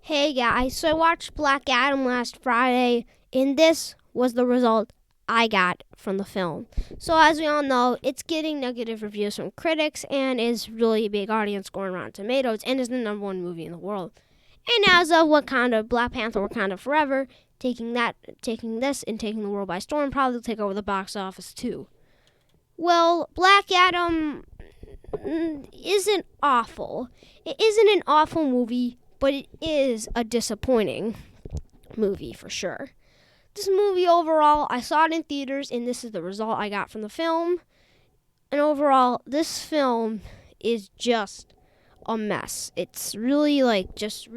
Hey guys, so I watched Black Adam last Friday, and this was the result I got from the film. So as we all know, it's getting negative reviews from critics and is really a big audience score on Rotten Tomatoes and is the number one movie in the world. And as of Wakanda, Black Panther Wakanda Forever, taking this and taking the world by storm, probably will take over the box office too. Well, Black Adam isn't awful. It isn't an awful movie, but it is a disappointing movie for sure. This movie overall, I saw it in theaters, and this is the result I got from the film. And overall, this film is just a mess. It's really it's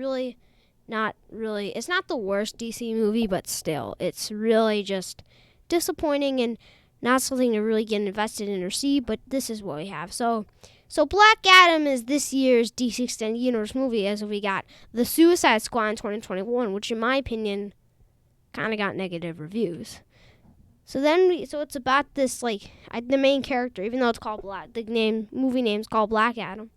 not the worst DC movie, but still, it's really just disappointing and not something to really get invested in or see, but this is what we have. So Black Adam is this year's DC Extended Universe movie, as we got The Suicide Squad in 2021, which in my opinion kind of got negative reviews. So it's about this, the main character, even though it's called Black, movie name's called Black Adam.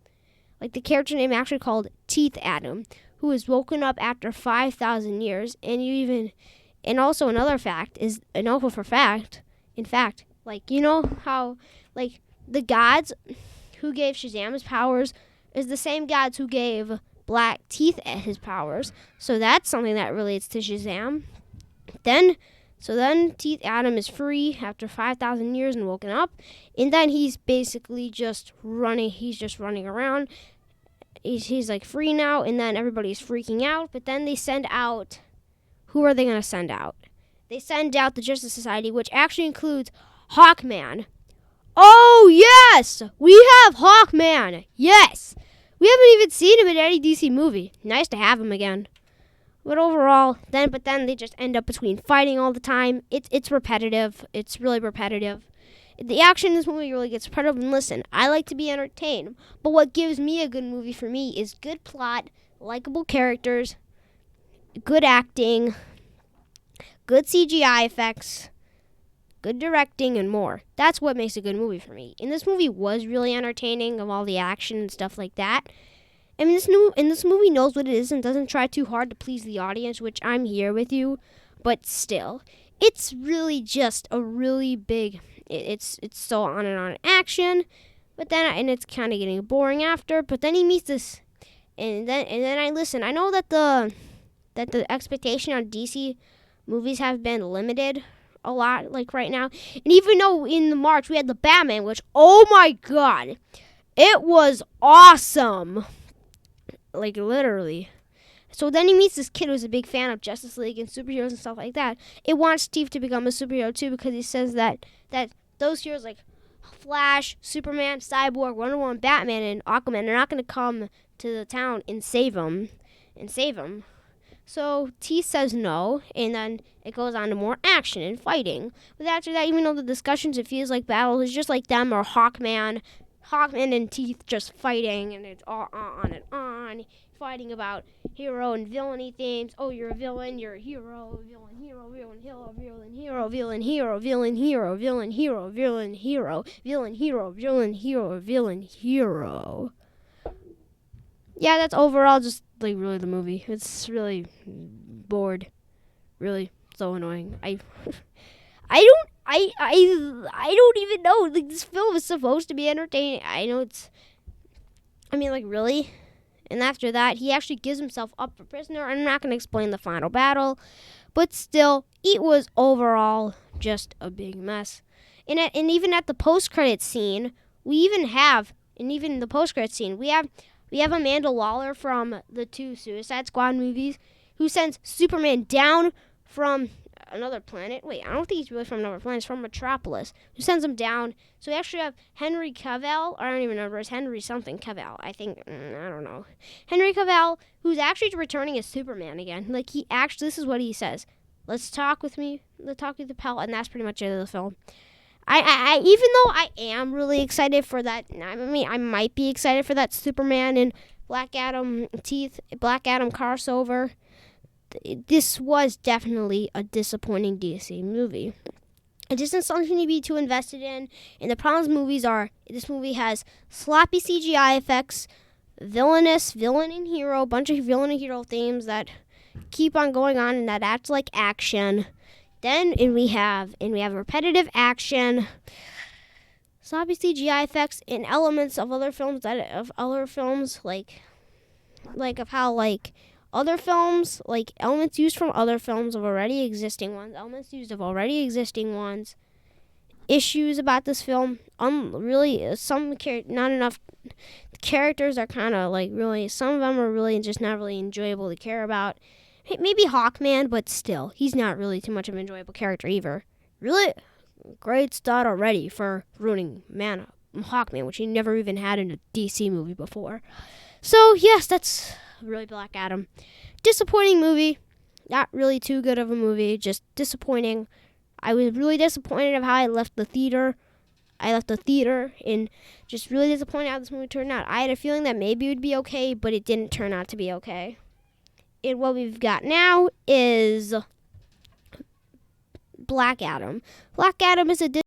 The character name actually called Teeth Adam, who is woken up after 5,000 years, and also another fact is, in fact, you know how, the gods who gave Shazam his powers is the same gods who gave Black Teeth his powers. So that's something that relates to Shazam. Then Teeth Adam is free after 5,000 years and woken up. And then he's basically just running. He's just running around. He's free now, and then everybody's freaking out. But then they send out, who are they going to send out? They send out the Justice Society, which actually includes Hawkman. Oh, yes! We have Hawkman! Yes! We haven't even seen him in any DC movie. Nice to have him again. But overall, then they just end up between fighting all the time. It's repetitive. It's really repetitive. The action in this movie really gets repetitive. And listen, I like to be entertained. But what gives me a good movie for me is good plot, likable characters, good acting, good CGI effects, good directing, and more. That's what makes a good movie for me. And this movie was really entertaining, of all the action and stuff like that. I mean, this movie knows what it is and doesn't try too hard to please the audience, which I'm here with you. But still, it's really just a really big. It's so on and on action, but then it's kind of getting boring after. But then he meets this, and then I listen. I know that the expectation on DC movies have been limited a lot, right now. And even though in March we had the Batman, which, oh my god, it was awesome. Literally. So then he meets this kid who's a big fan of Justice League and superheroes and stuff like that. It wants Steve to become a superhero too, because he says that those heroes like Flash, Superman, Cyborg, Wonder Woman, Batman, and Aquaman are not going to come to the town and save him. So T says no, and then it goes on to more action and fighting. But after that, even though the discussions, it feels like battles, it's just like them or Hawkman and Teeth just fighting, and it's all on and on, fighting about hero and villainy themes. Oh, you're a villain, you're a hero, villain, hero, villain, hero, villain, hero, villain, hero, villain, hero, villain, hero, villain, hero, villain, hero, villain, hero, villain, hero. Yeah, that's overall just really the movie. It's really bored. Really so annoying. I don't even know. This film is supposed to be entertaining. I know really? And after that, he actually gives himself up for prisoner. I'm not going to explain the final battle, but still, it was overall just a big mess. And even at the post-credit scene, we have Amanda Waller from the two Suicide Squad movies, who sends Superman down from another planet. Wait, I don't think he's really from another planet. He's from Metropolis. Who sends him down? So we actually have Henry Cavill, or I don't even remember. It's Henry something Cavill. I think, I don't know. Henry Cavill, who's actually returning as Superman again. This is what he says. Let's talk with me. Let's talk with the pal, and that's pretty much it of the film. I even though I am really excited for that, I might be excited for that Superman and Black Adam crossover. This was definitely a disappointing DC movie. It isn't something to be too invested in. And the problems movies are, this movie has sloppy CGI effects, villain and hero, bunch of villain and hero themes that keep on going on and that act like action. Then we have repetitive action, sloppy CGI effects, and elements of other films other films, like elements used from other films of already existing ones, issues about this film. Really, not enough characters are kind of like really. Some of them are really just not really enjoyable to care about. Maybe Hawkman, but still, he's not really too much of an enjoyable character either. Really, great start already for ruining Hawkman, which he never even had in a DC movie before. So yes, that's really Black Adam. Disappointing movie. Not really too good of a movie, just disappointing. I was really disappointed of how I left the theater. And just really disappointed how this movie turned out. I had a feeling that maybe it would be okay, but it didn't turn out to be okay. And what we've got now is Black Adam. Black Adam is a